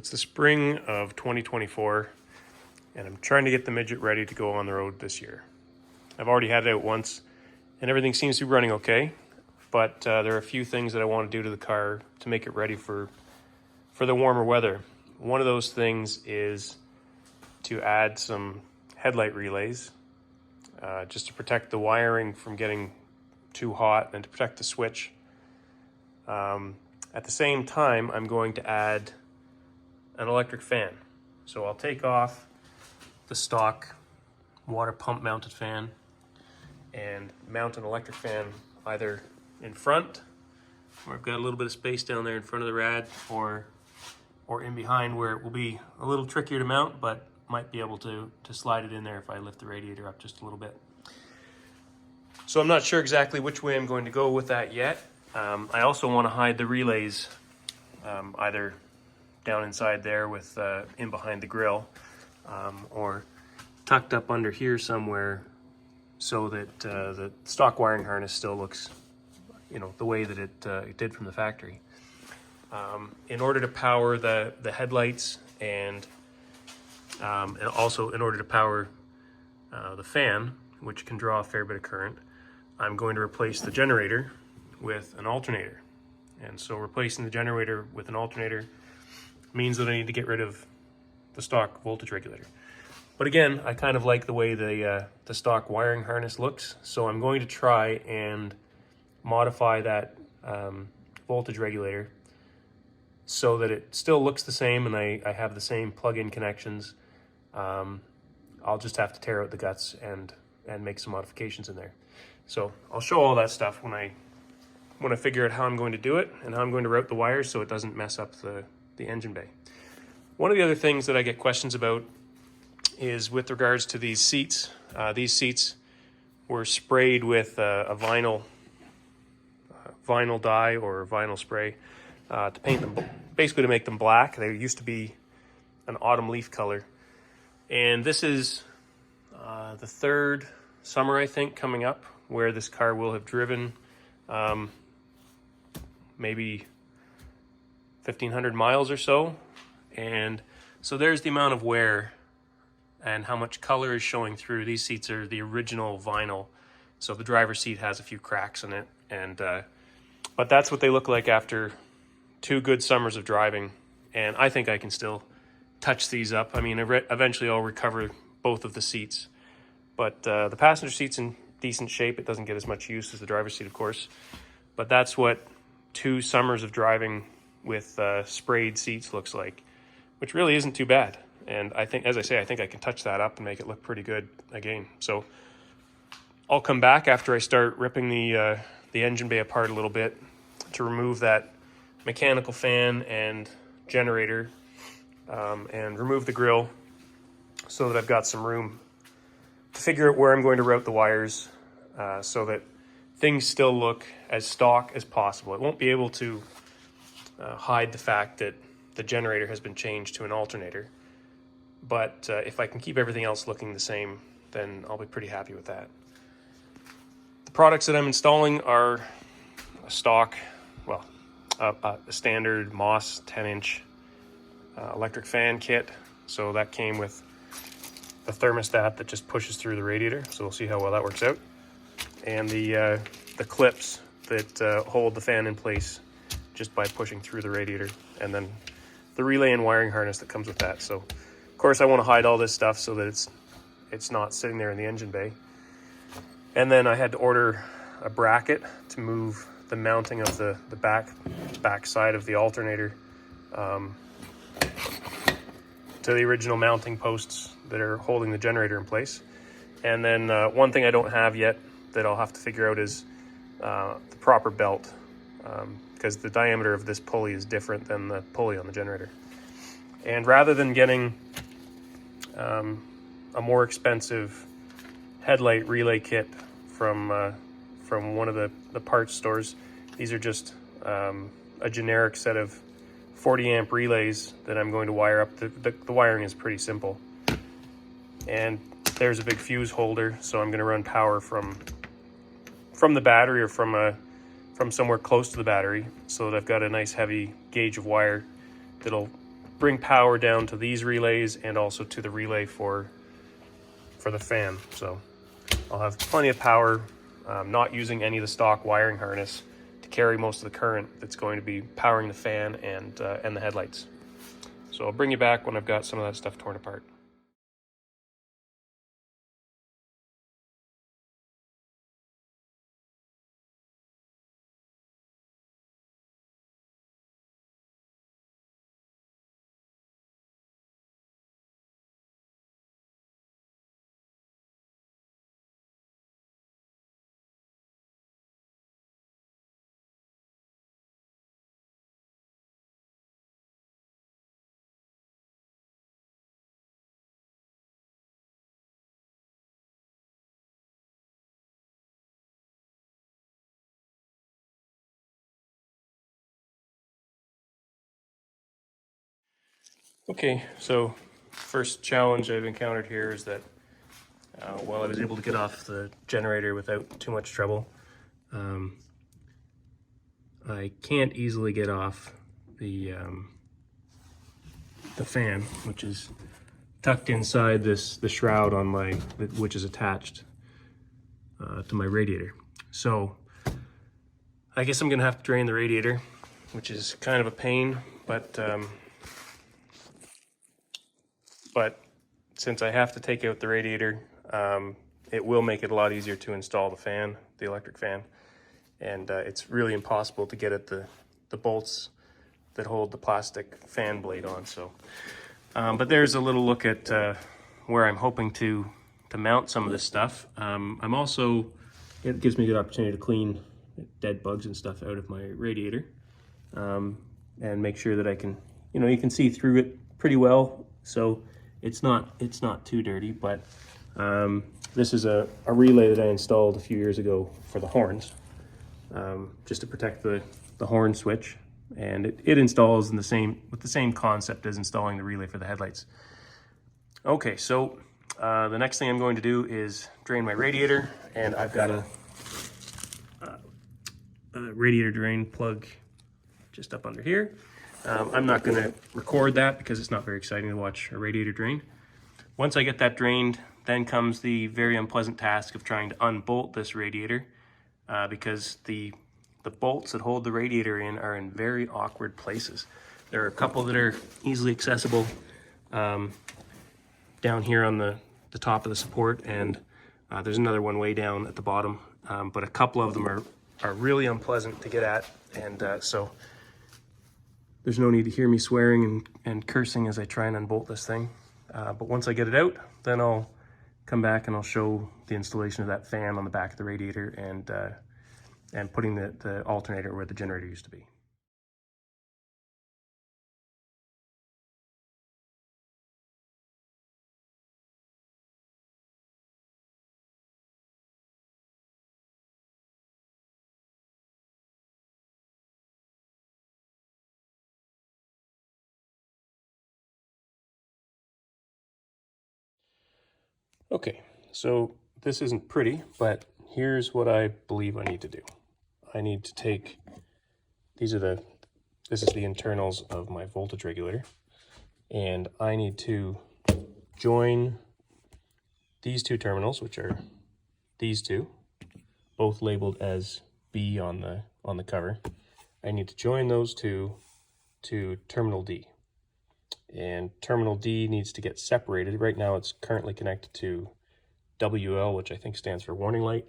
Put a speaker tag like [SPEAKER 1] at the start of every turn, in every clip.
[SPEAKER 1] It's the spring of 2024, and I'm trying to get the Midget ready to go on the road this year. I've already had it out once, and everything seems to be running okay, but there are a few things that I want to do to the car to make it ready for the warmer weather. One of those things is to add some headlight relays, just to protect the wiring from getting too hot and to protect the switch. At the same time, I'm going to add an electric fan. So I'll take off the stock water pump mounted fan and mount an electric fan either in front, where I've got a little bit of space down there in front of the rad, or in behind, where it will be a little trickier to mount, but might be able to slide it in there if I lift the radiator up just a little bit. So I'm not sure exactly which way I'm going to go with that yet. I also want to hide the relays either down inside there with in behind the grill, or tucked up under here somewhere, so that the stock wiring harness still looks, the way that it did from the factory. In order to power the headlights and also in order to power the fan, which can draw a fair bit of current, I'm going to replace the generator with an alternator. And so replacing the generator with an alternator means that I need to get rid of the stock voltage regulator. But again, I kind of like the way the stock wiring harness looks, so I'm going to try and modify that voltage regulator so that it still looks the same and I have the same plug-in connections. I'll just have to tear out the guts and make some modifications in there. So I'll show all that stuff when I figure out how I'm going to do it and how I'm going to route the wires so it doesn't mess up the engine bay. One of the other things that I get questions about is with regards to these seats. These seats were sprayed with a vinyl dye or vinyl spray to paint them, basically to make them black. They used to be an autumn leaf color. And this is the third summer, I think, coming up where this car will have driven maybe 1,500 miles or so. And so there's the amount of wear and how much color is showing through. These seats are the original vinyl, so the driver's seat has a few cracks in it, and but that's what they look like after 2 good summers of driving. And I think I can still touch these up. I mean, eventually I'll recover both of the seats, but the passenger seat's in decent shape. It doesn't get as much use as the driver's seat, of course, but that's what 2 summers of driving with sprayed seats looks like, which really isn't too bad. And I think, as I say, I think I can touch that up and make it look pretty good again. So I'll come back after I start ripping the engine bay apart a little bit to remove that mechanical fan and generator, and remove the grill so that I've got some room to figure out where I'm going to route the wires, so that things still look as stock as possible. It won't be able to hide the fact that the generator has been changed to an alternator, but if I can keep everything else looking the same, then I'll be pretty happy with that. The products that I'm installing are a stock, a standard Moss 10-inch electric fan kit. So that came with the thermostat that just pushes through the radiator, so we'll see how well that works out, and the clips that hold the fan in place just by pushing through the radiator, and then the relay and wiring harness that comes with that. So of course I want to hide all this stuff so that it's not sitting there in the engine bay. And then I had to order a bracket to move the mounting of the back side of the alternator to the original mounting posts that are holding the generator in place. And then one thing I don't have yet that I'll have to figure out is the proper belt, because the diameter of this pulley is different than the pulley on the generator. And rather than getting a more expensive headlight relay kit from one of the parts stores, these are just a generic set of 40 amp relays that I'm going to wire up. The wiring is pretty simple, and there's a big fuse holder, so I'm going to run power from the battery or from somewhere close to the battery, so that I've got a nice heavy gauge of wire that'll bring power down to these relays and also to the relay for the fan. So I'll have plenty of power, not using any of the stock wiring harness to carry most of the current that's going to be powering the fan and the headlights. So I'll bring you back when I've got some of that stuff torn apart. Okay, so first challenge I've encountered here is that while I was able to get off the generator without too much trouble, I can't easily get off the fan, which is tucked inside the shroud on which is attached to my radiator. So I guess I'm gonna have to drain the radiator, which is kind of a pain, but since I have to take out the radiator, it will make it a lot easier to install the fan, the electric fan, and it's really impossible to get at the bolts that hold the plastic fan blade on. So, but there's a little look at where I'm hoping to mount some of this stuff. I'm also, it gives me a good opportunity to clean dead bugs and stuff out of my radiator, and make sure that I can, you can see through it pretty well. So it's not too dirty, but this is a relay that I installed a few years ago for the horns, just to protect the horn switch, and it installs with the same concept as installing the relay for the headlights. Okay, so the next thing I'm going to do is drain my radiator, and I've got a radiator drain plug just up under here. I'm not going to record that because it's not very exciting to watch a radiator drain. Once I get that drained, then comes the very unpleasant task of trying to unbolt this radiator, because the bolts that hold the radiator in are in very awkward places. There are a couple that are easily accessible down here on the top of the support, and there's another one way down at the bottom, but a couple of them are really unpleasant to get at, and so there's no need to hear me swearing and cursing as I try and unbolt this thing. But once I get it out, then I'll come back and I'll show the installation of that fan on the back of the radiator and putting the alternator where the generator used to be. Okay, so this isn't pretty, but here's what I believe I need to do. I need to take, this is the internals of my voltage regulator, and I need to join these two terminals, which are these two, both labeled as B on the cover. I need to join those two to terminal D. And terminal D needs to get separated. Right now it's currently connected to WL, which I think stands for warning light,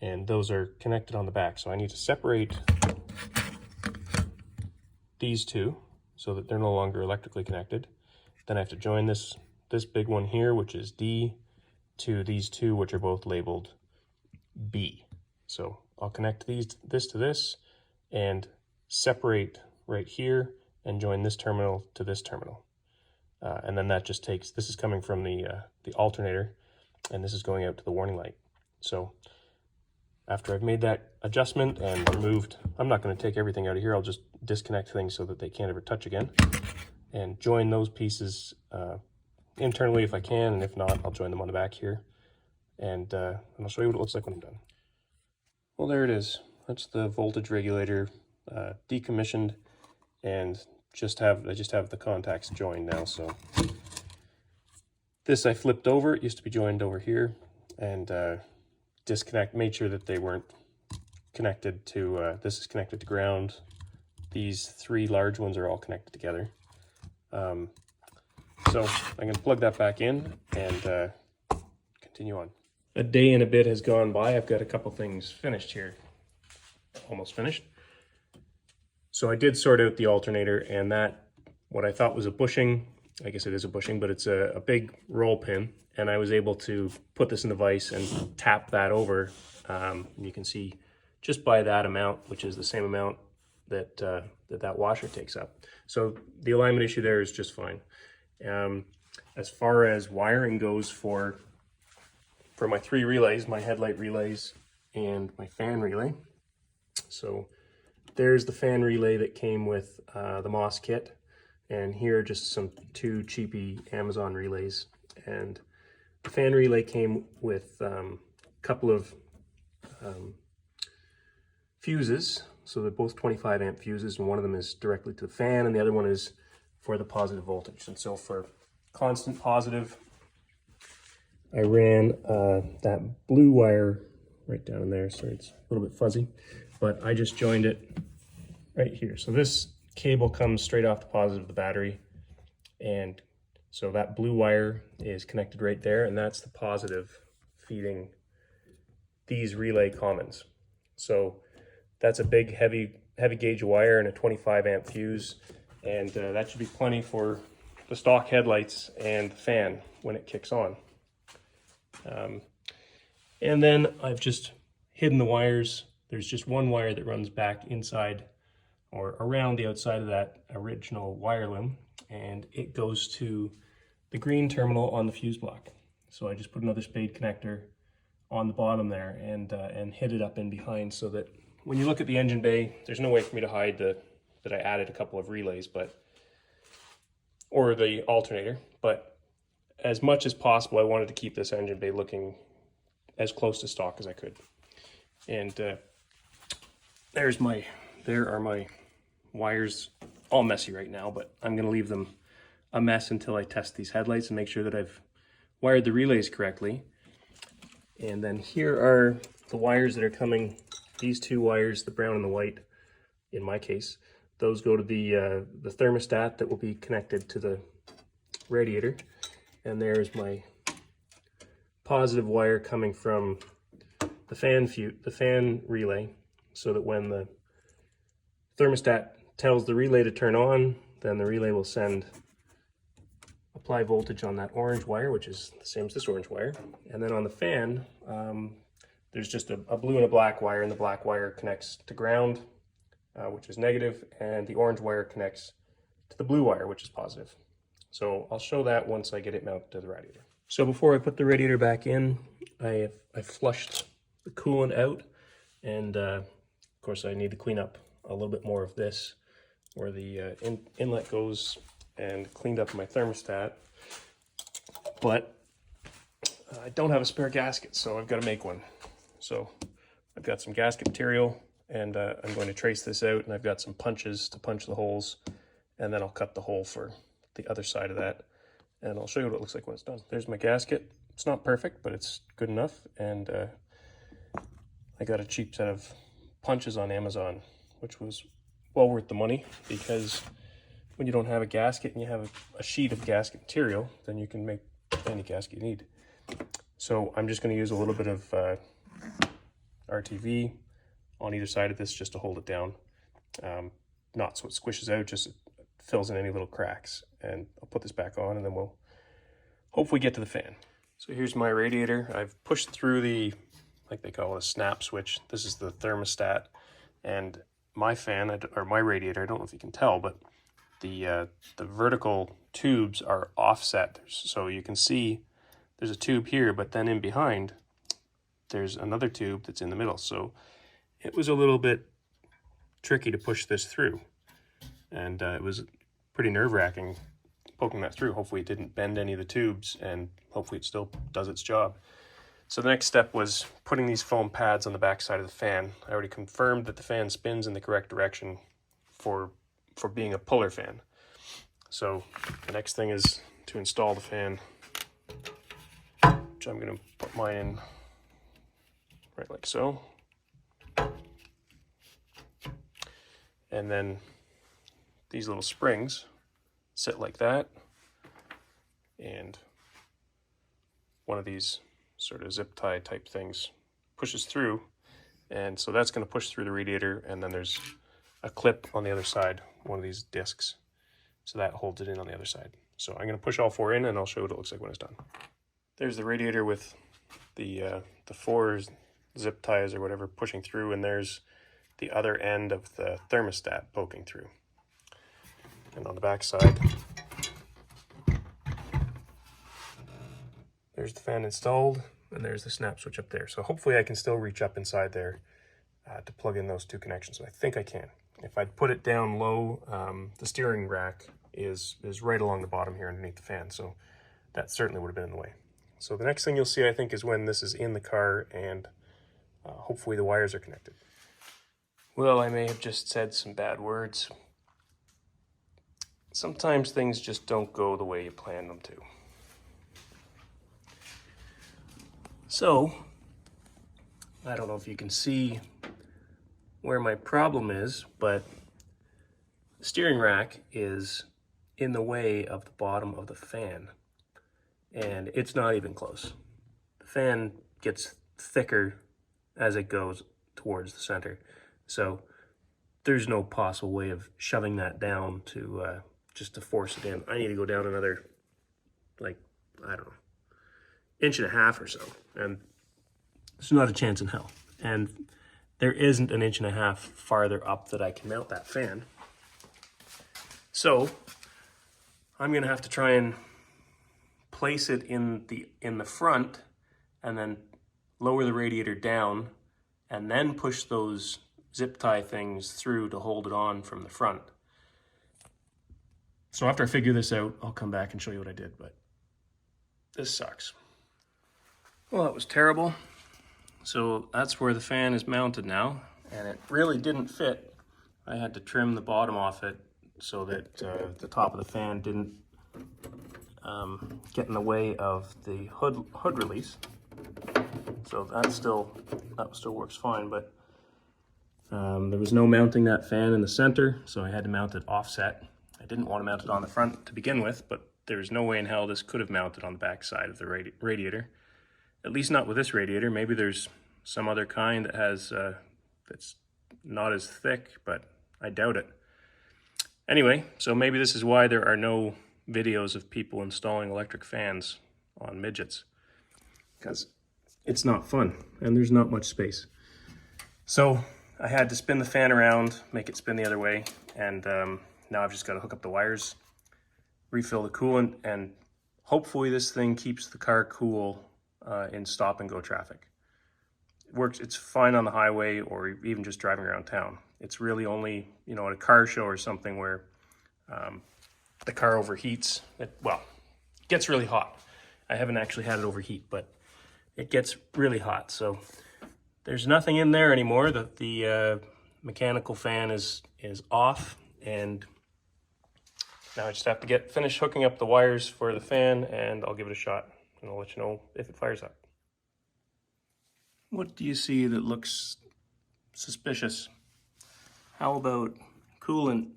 [SPEAKER 1] and those are connected on the back. So I need to separate these two so that they're no longer electrically connected. Then I have to join this big one here, which is D, to these two, which are both labeled B. So I'll connect this to this and separate right here and join this terminal to this terminal. And then that just takes, this is coming from the alternator, and this is going out to the warning light. So after I've made that adjustment and removed, I'm not going to take everything out of here, I'll just disconnect things so that they can't ever touch again, and join those pieces internally if I can, and if not, I'll join them on the back here, and I'll show you what it looks like when I'm done. Well, there it is. That's the voltage regulator decommissioned and I just have the contacts joined now. So this I flipped over. It used to be joined over here, and made sure that they weren't connected to, this is connected to ground. These 3 large ones are all connected together. So I'm going to plug that back in and continue on. A day and a bit has gone by. I've got a couple things finished here. Almost finished. So I did sort out the alternator, and that, what I thought was a bushing, I guess it is a bushing, but it's a big roll pin, and I was able to put this in the vise and tap that over. You can see just by that amount, which is the same amount that that washer takes up. So the alignment issue there is just fine. As far as wiring goes for my 3 relays, my headlight relays and my fan relay. So there's the fan relay that came with the Moss kit, and here are just some 2 cheapy Amazon relays. And the fan relay came with a couple of fuses, so they're both 25 amp fuses, and one of them is directly to the fan and the other one is for the positive voltage. And so for constant positive, I ran that blue wire right down in there. Sorry, it's a little bit fuzzy, but I just joined it right here. So this cable comes straight off the positive of the battery, and so that blue wire is connected right there, and that's the positive feeding these relay commons. So that's a big heavy gauge wire and a 25 amp fuse, and that should be plenty for the stock headlights and the fan when it kicks on. And then I've just hidden the wires. There's just one wire that runs back inside or around the outside of that original wire loom, and it goes to the green terminal on the fuse block. So I just put another spade connector on the bottom there and hid it up in behind, so that when you look at the engine bay, there's no way for me to hide that I added a couple of relays, or the alternator, but as much as possible, I wanted to keep this engine bay looking as close to stock as I could. And there are my wires, all messy right now, but I'm gonna leave them a mess until I test these headlights and make sure that I've wired the relays correctly. And then here are the wires that are coming, these 2 wires, the brown and the white, in my case. Those go to the thermostat that will be connected to the radiator. And there's my positive wire coming from the fan relay, so that when the thermostat tells the relay to turn on, then the relay will apply voltage on that orange wire, which is the same as this orange wire. And then on the fan, there's just a blue and a black wire, and the black wire connects to ground, which is negative, and the orange wire connects to the blue wire, which is positive. So I'll show that once I get it mounted to the radiator. So before I put the radiator back in, I flushed the coolant out, and of course I need to clean up a little bit more of this, where the inlet goes, and cleaned up my thermostat. But I don't have a spare gasket, so I've got to make one. So I've got some gasket material, and I'm going to trace this out, and I've got some punches to punch the holes, and then I'll cut the hole for the other side of that, and I'll show you what it looks like when it's done. There's my gasket. It's not perfect, but it's good enough, and I got a cheap set of punches on Amazon, which was well worth the money, because when you don't have a gasket and you have a sheet of gasket material, then you can make any gasket you need. So I'm just going to use a little bit of RTV on either side of this just to hold it down. Not so it squishes out, just it fills in any little cracks. And I'll put this back on, and then we'll hopefully get to the fan. So here's my radiator. I've pushed through the, like they call it, a snap switch. This is the thermostat, and my fan, or my radiator, I don't know if you can tell, but the vertical tubes are offset. So you can see there's a tube here, but then in behind, there's another tube that's in the middle. So it was a little bit tricky to push this through, and it was pretty nerve-wracking poking that through. Hopefully it didn't bend any of the tubes, and hopefully it still does its job. So the next step was putting these foam pads on the back side of the fan. I already confirmed that the fan spins in the correct direction for for being a puller fan. So the next thing is to install the fan, which I'm going to put mine in right like so. And then these little springs sit like that, and one of these sort of zip tie type things pushes through, and so that's going to push through the radiator, and then there's a clip on the other side, one of these discs, so that holds it in on the other side. So I'm going to push all four in, and I'll show you what it looks like when it's done. There's the radiator with the four zip ties or whatever pushing through, and there's the other end of the thermostat poking through. And on the back side, there's the fan installed, and there's the snap switch up there. So hopefully I can still reach up inside there to plug in those two connections. So I think I can. If I'd put it down low, the steering rack is right along the bottom here underneath the fan, so that certainly would have been in the way. So the next thing you'll see, I think, is when this is in the car and hopefully the wires are connected. Well, I may have just said some bad words. Sometimes things just don't go the way you planned them to. So, I don't know if you can see where my problem is, but the steering rack is in the way of the bottom of the fan, and it's not even close. The fan gets thicker as it goes towards the center. So there's no possible way of shoving that down to just to force it in. I need to go down another, like, I don't know, 1.5 inches or so. And there's not a chance in hell. And there isn't 1.5 inches farther up that I can mount that fan. So I'm gonna have to try and place it in the front and then lower the radiator down and then push those zip tie things through to hold it on from the front. So after I figure this out, I'll come back and show you what I did, but this sucks. Well, that was terrible. So that's where the fan is mounted now, and it really didn't fit. I had to trim the bottom off it so that the top of the fan didn't get in the way of the hood release. So that still works fine, but there was no mounting that fan in the center, so I had to mount it offset. I didn't want to mount it on the front to begin with, but there's no way in hell this could have mounted on the back side of the radiator. At least not with this radiator. Maybe there's some other kind that has that's not as thick, but I doubt it. Anyway, so maybe this is why there are no videos of people installing electric fans on midgets, because it's not fun and there's not much space. So I had to spin the fan around, make it spin the other way, and now I've just got to hook up the wires, refill the coolant, and hopefully this thing keeps the car cool in stop and go traffic. It works, it's fine on the highway or even just driving around town. It's really only, you know, at a car show or something where the car overheats. It gets really hot. I haven't actually had it overheat, but it gets really hot. So there's nothing in there anymore. The mechanical fan is off, and now I just have to finish hooking up the wires for the fan, and I'll give it a shot, and I'll let you know if it fires up. What do you see that looks suspicious? How about coolant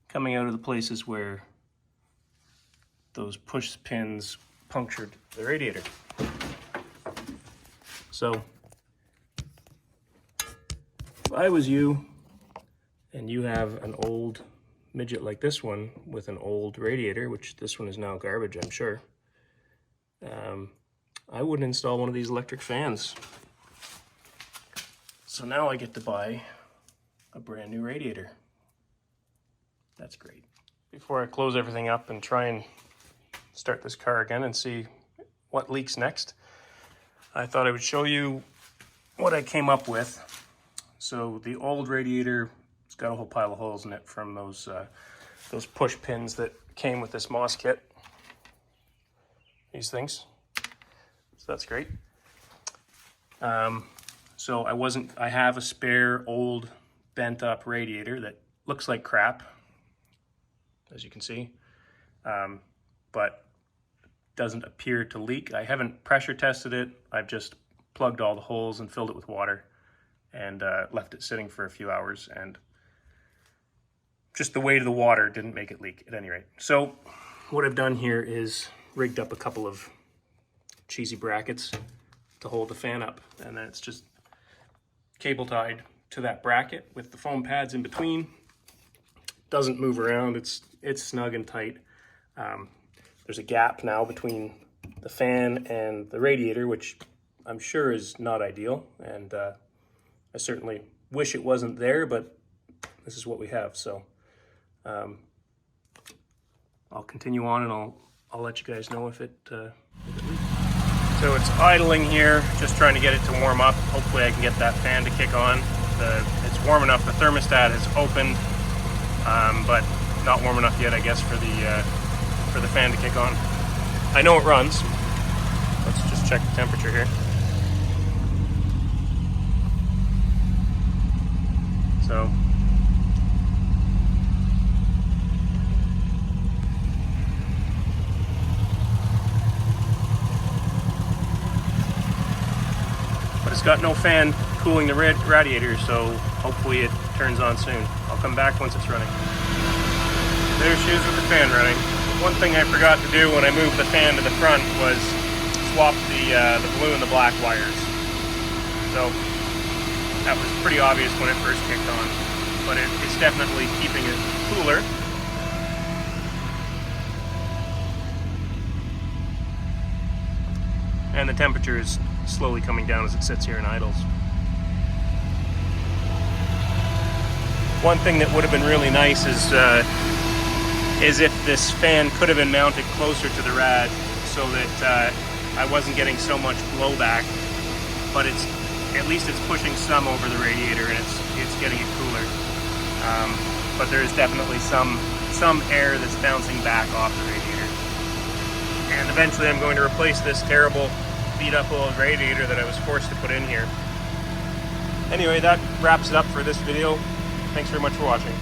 [SPEAKER 1] coming out of the places where those push pins punctured the radiator? So if I was you and you have an old midget like this one with an old radiator, which this one is now garbage, I'm sure, I wouldn't install one of these electric fans. So now I get to buy a brand new radiator. That's great. Before I close everything up and try and start this car again and see what leaks next, I thought I would show you what I came up with. So the old radiator, it's got a whole pile of holes in it from those push pins that came with this Moss kit. These things. So that's great. So I have a spare old bent up radiator that looks like crap, as you can see, but doesn't appear to leak. I haven't pressure tested it. I've just plugged all the holes and filled it with water and left it sitting for a few hours, and just the weight of the water didn't make it leak at any rate. So what I've done here is rigged up a couple of cheesy brackets to hold the fan up, and then it's just cable tied to that bracket with the foam pads in between. Doesn't move around, it's snug and tight. There's a gap now between the fan and the radiator, which I'm sure is not ideal, and I certainly wish it wasn't there, but this is what we have. So I'll continue on, and I'll let you guys know if it leaks. So it's idling here, just trying to get it to warm up. Hopefully I can get that fan to kick on. It's warm enough. The thermostat is opened, but not warm enough yet, I guess, for the fan to kick on. I know it runs. Let's just check the temperature here. So but it's got no fan cooling the radiator, so hopefully it turns on soon. I'll come back once it's running. There's shoes with the fan running. One thing I forgot to do when I moved the fan to the front was swap the blue and the black wires. So that was pretty obvious when it first kicked on, but it's definitely keeping it cooler. And the temperature is slowly coming down as it sits here and idles. One thing that would have been really nice is if this fan could have been mounted closer to the rad so that I wasn't getting so much blowback, but at least it's pushing some over the radiator, and it's getting it cooler. But there is definitely some air that's bouncing back off the radiator. And eventually I'm going to replace this terrible beat up old radiator that I was forced to put in here. Anyway, that wraps it up for this video. Thanks very much for watching.